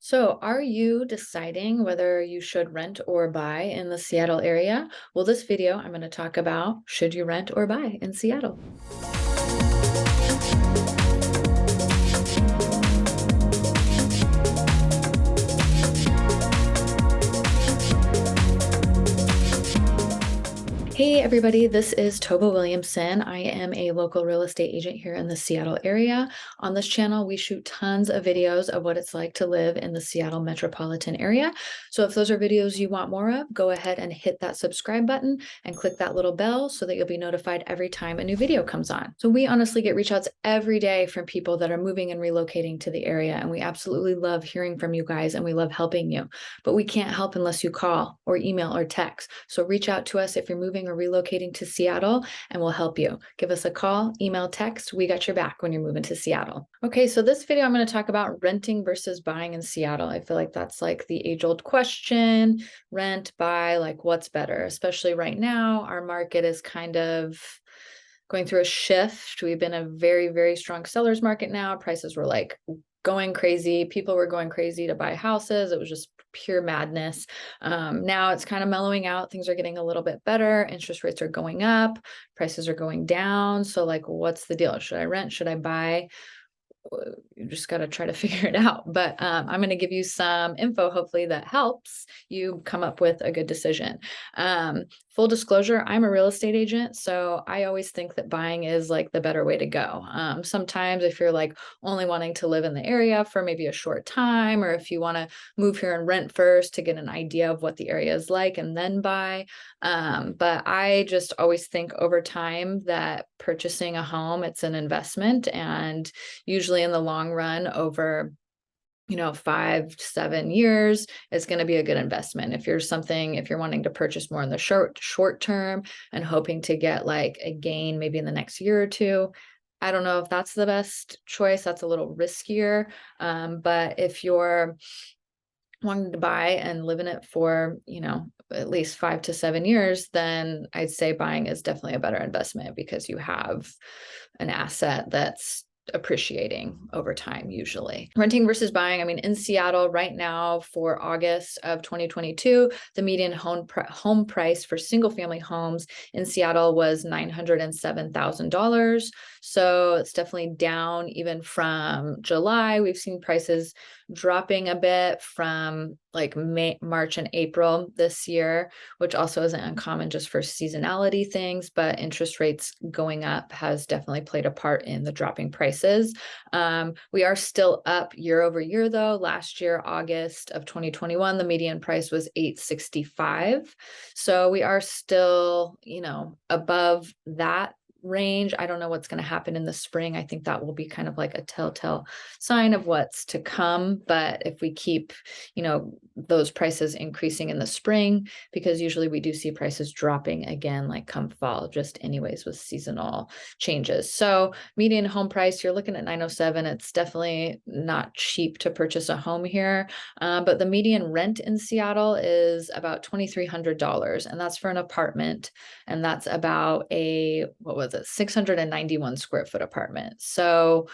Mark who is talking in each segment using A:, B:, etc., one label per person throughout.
A: So, are you deciding whether you should rent or buy in the Seattle area? Well, this video, I'm going to talk about should you rent or buy in Seattle? Hey everybody, this is Tova Williamson. I am a local real estate agent here in the Seattle area. On this channel, we shoot tons of videos of what it's like to live in the Seattle metropolitan area. So if those are videos you want more of, go ahead and hit that subscribe button and click that little bell so that you'll be notified every time a new video comes on. So we honestly get reach outs every day from people that are moving and relocating to the area, and we absolutely love hearing from you guys and we love helping you. But we can't help unless you call or email or text. So reach out to us if you're moving or relocating to Seattle, and we'll help you. Give us a call, email, text. We got your back when you're moving to Seattle. Okay, so this video, I'm going to talk about renting versus buying in Seattle. I feel like that's like the age-old question, rent, buy, like what's better? Especially right now, our market is kind of going through a shift. We've been a very, very strong seller's market now. Prices were like going crazy. People were going crazy to buy houses. It was just pure madness. Now it's kind of mellowing out. Things are getting a little bit better. Interest rates are going up. Prices are going down. So like, what's the deal? Should I rent? Should I buy? You just got to try to figure it out. But I'm going to give you some info, hopefully, that helps you come up with a good decision. Full disclosure, I'm a real estate agent, so I always think that buying is like the better way to go. Sometimes if you're like only wanting to live in the area for maybe a short time, or if you want to move here and rent first to get an idea of what the area is like and then buy. But I just always think over time that purchasing a home, it's an investment, and usually in the long run, over 5 to 7 years, it's going to be a good investment. If you're wanting to purchase more in the short term and hoping to get like a gain maybe in the next year or two, I don't know if that's the best choice. That's a little riskier. But if you're wanting to buy and live in it for, at least 5 to 7 years, then I'd say buying is definitely a better investment because you have an asset that's appreciating over time usually. Renting versus buying, I mean, in Seattle right now for August of 2022, the median home price for single family homes in Seattle was $907,000. So it's definitely down even from July. We've seen prices dropping a bit from like March and April this year, which also isn't uncommon just for seasonality things, but interest rates going up has definitely played a part in the dropping prices. We are still up year over year though. Last year, August of 2021, the median price was $865. So we are still, above that range. I don't know what's going to happen in the spring. I think that will be kind of like a telltale sign of what's to come. But if we keep, those prices increasing in the spring, because usually we do see prices dropping again, like come fall, just anyways with seasonal changes. So median home price, you're looking at 907. It's definitely not cheap to purchase a home here. But the median rent in Seattle is about $2,300, and that's for an apartment. And that's about a, 691 square foot apartment. So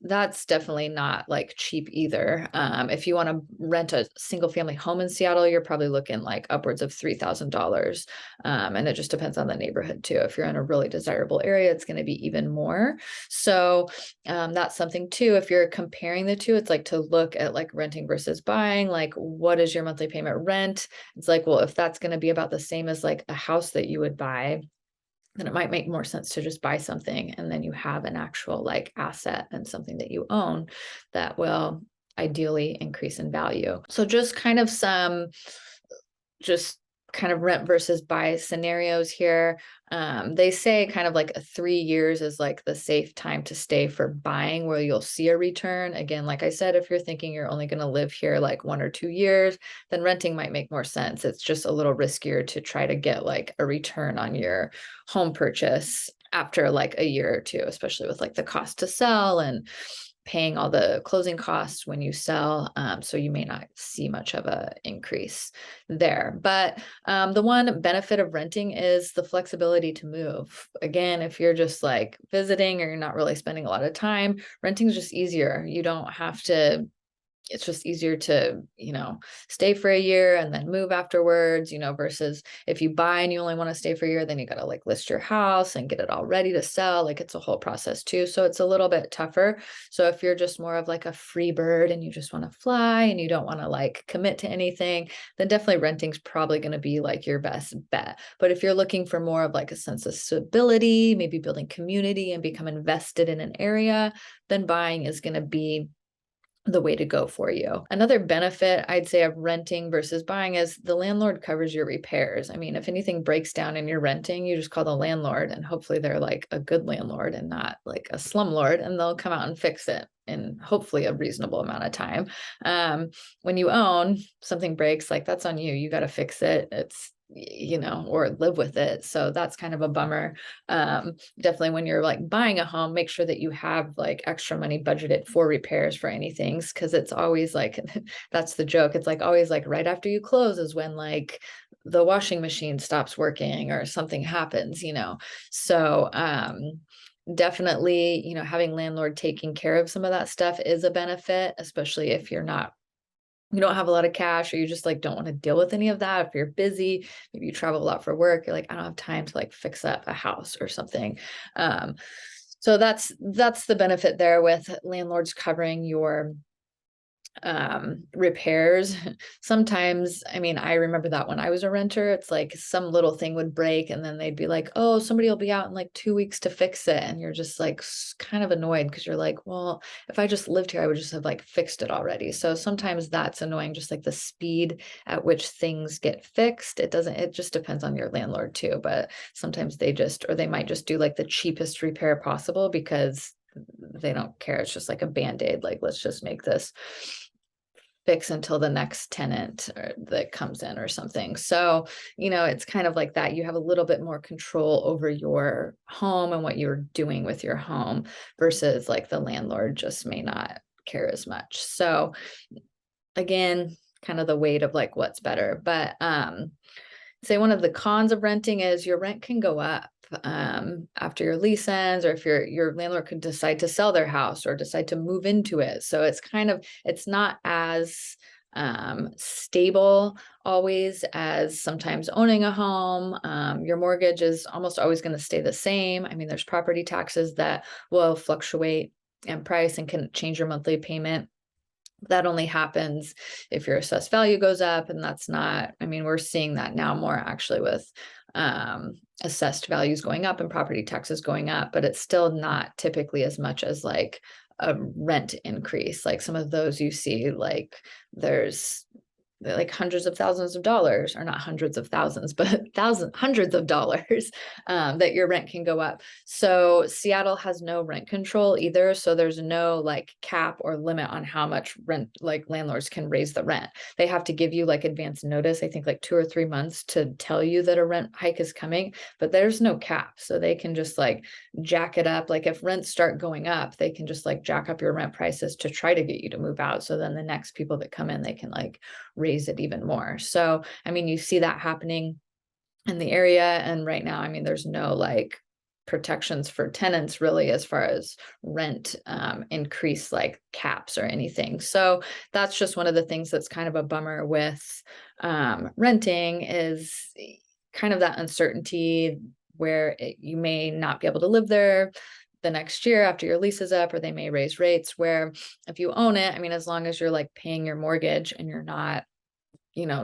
A: that's definitely not like cheap either. If you want to rent a single family home in Seattle, you're probably looking like upwards of $3,000. And it just depends on the neighborhood too. If you're in a really desirable area, it's going to be even more. So that's something too. If you're comparing the two, it's like to look at like renting versus buying, like what is your monthly payment rent? It's like, well, if that's going to be about the same as like a house that you would buy, then it might make more sense to just buy something, and then you have an actual like asset and something that you own that will ideally increase in value. So just kind of rent versus buy scenarios here. They say kind of like 3 years is like the safe time to stay for buying, where you'll see a return. Again, like I said, if you're thinking you're only going to live here like 1 or 2 years, then renting might make more sense. It's just a little riskier to try to get like a return on your home purchase after like a year or two, especially with like the cost to sell and paying all the closing costs when you sell. So you may not see much of a increase there. But the one benefit of renting is the flexibility to move. Again, if you're just like visiting or you're not really spending a lot of time, renting is just easier. You don't have to it's just easier to, stay for a year and then move afterwards, versus if you buy and you only want to stay for a year, then you got to like list your house and get it all ready to sell. Like it's a whole process too. So it's a little bit tougher. So if you're just more of like a free bird and you just want to fly and you don't want to like commit to anything, then definitely renting's probably going to be like your best bet. But if you're looking for more of like a sense of stability, maybe building community and become invested in an area, then buying is going to be the way to go for you. Another benefit I'd say of renting versus buying is the landlord covers your repairs. I mean, if anything breaks down and you're renting, you just call the landlord, and hopefully they're like a good landlord and not like a slumlord, and they'll come out and fix it in hopefully a reasonable amount of time. When you own, something breaks, like that's on you. You got to fix it. It's or live with it. So that's kind of a bummer. Definitely when you're like buying a home, make sure that you have like extra money budgeted for repairs for anything, because it's always like, that's the joke. It's like always like right after you close is when like the washing machine stops working or something happens, So, definitely, having landlord taking care of some of that stuff is a benefit, especially if you don't have a lot of cash, or you just like don't want to deal with any of that. If you're busy, maybe you travel a lot for work, you're like, I don't have time to like fix up a house or something. So that's the benefit there with landlords covering your repairs. Sometimes, I mean, I remember that when I was a renter, it's like some little thing would break and then they'd be like, oh, somebody will be out in like 2 weeks to fix it. And you're just like kind of annoyed because you're like, well, if I just lived here, I would just have like fixed it already. So sometimes that's annoying, just like the speed at which things get fixed. It just depends on your landlord too. But sometimes they might just do like the cheapest repair possible because they don't care. It's just like a band-aid. Like, let's just make this fix until the next tenant that comes in or something. So, it's kind of like that. You have a little bit more control over your home and what you're doing with your home versus like the landlord just may not care as much. So again, kind of the weight of like what's better. But say one of the cons of renting is your rent can go up after your lease ends, or if your landlord could decide to sell their house or decide to move into it. So it's not as stable always as sometimes owning a home. Your mortgage is almost always going to stay the same. I mean, there's property taxes that will fluctuate in price and can change your monthly payment. That only happens if your assessed value goes up, and we're seeing that now more actually with assessed values going up and property taxes going up, but it's still not typically as much as like a rent increase. Like some of those you see, like there's like hundreds of thousands of dollars, or not hundreds of thousands, but hundreds of dollars that your rent can go up. So Seattle has no rent control either. So there's no like cap or limit on how much rent like landlords can raise the rent. They have to give you like advance notice, I think like 2 or 3 months to tell you that a rent hike is coming, but there's no cap. So they can just like jack it up. Like if rents start going up, they can just like jack up your rent prices to try to get you to move out. So then the next people that come in, they can like raise it even more. So, I mean, you see that happening in the area. And right now, I mean, there's no like protections for tenants really as far as rent increase like caps or anything. So that's just one of the things that's kind of a bummer with renting is kind of that uncertainty where you may not be able to live there the next year after your lease is up, or they may raise rates. Where if you own it, I mean, as long as you're like paying your mortgage and you're not,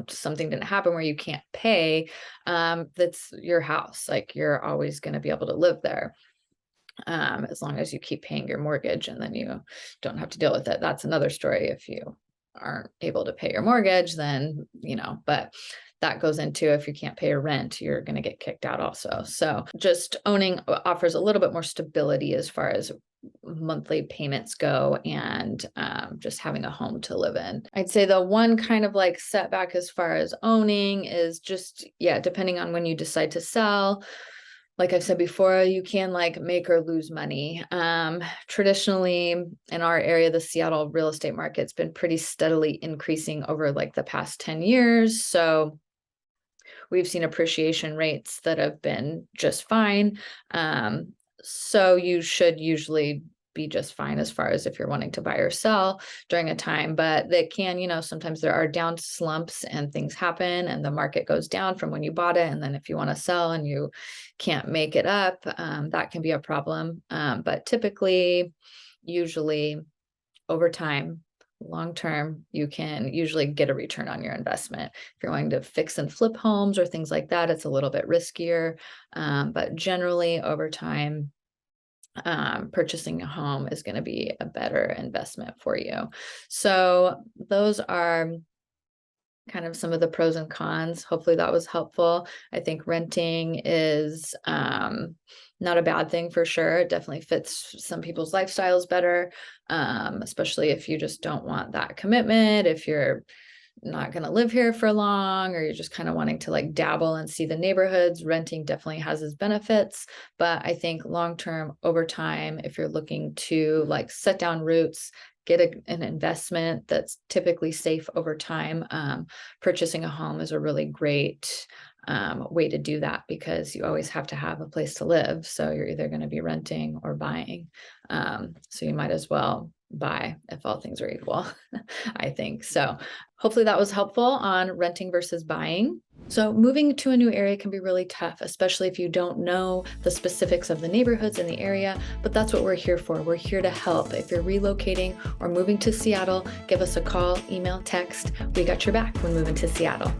A: something didn't happen where you can't pay, that's your house. Like you're always going to be able to live there. As long as you keep paying your mortgage and then you don't have to deal with it. That's another story. If you aren't able to pay your mortgage, then, but that goes into if you can't pay your rent, you're going to get kicked out also. So just owning offers a little bit more stability as far as monthly payments go, and just having a home to live in. I'd say the one kind of like setback as far as owning is just, depending on when you decide to sell. Like I've said before, you can like make or lose money. Traditionally in our area, the Seattle real estate market's been pretty steadily increasing over like the past 10 years. So we've seen appreciation rates that have been just fine. So you should usually be just fine as far as if you're wanting to buy or sell during a time. But they can, sometimes there are down slumps and things happen and the market goes down from when you bought it. And then if you want to sell and you can't make it up, that can be a problem. But typically, usually over time, long term, you can usually get a return on your investment. If you're wanting to fix and flip homes or things like that, it's a little bit riskier. But generally, over time, purchasing a home is going to be a better investment for you. So those are kind of some of the pros and cons. Hopefully that was helpful. I think renting is not a bad thing for sure. It definitely fits some people's lifestyles better, especially if you just don't want that commitment, if you're not going to live here for long, or you're just kind of wanting to like dabble and see the neighborhoods. Renting definitely has its benefits, but I think long term, over time, if you're looking to like set down roots, get an investment that's typically safe over time, purchasing a home is a really great way to do that, because you always have to have a place to live. So you're either going to be renting or buying. So you might as well buy if all things are equal, I think. So hopefully that was helpful on renting versus buying. So moving to a new area can be really tough, especially if you don't know the specifics of the neighborhoods in the area, but that's what we're here for. We're here to help. If you're relocating or moving to Seattle, give us a call, email, text. We got your back when moving to Seattle.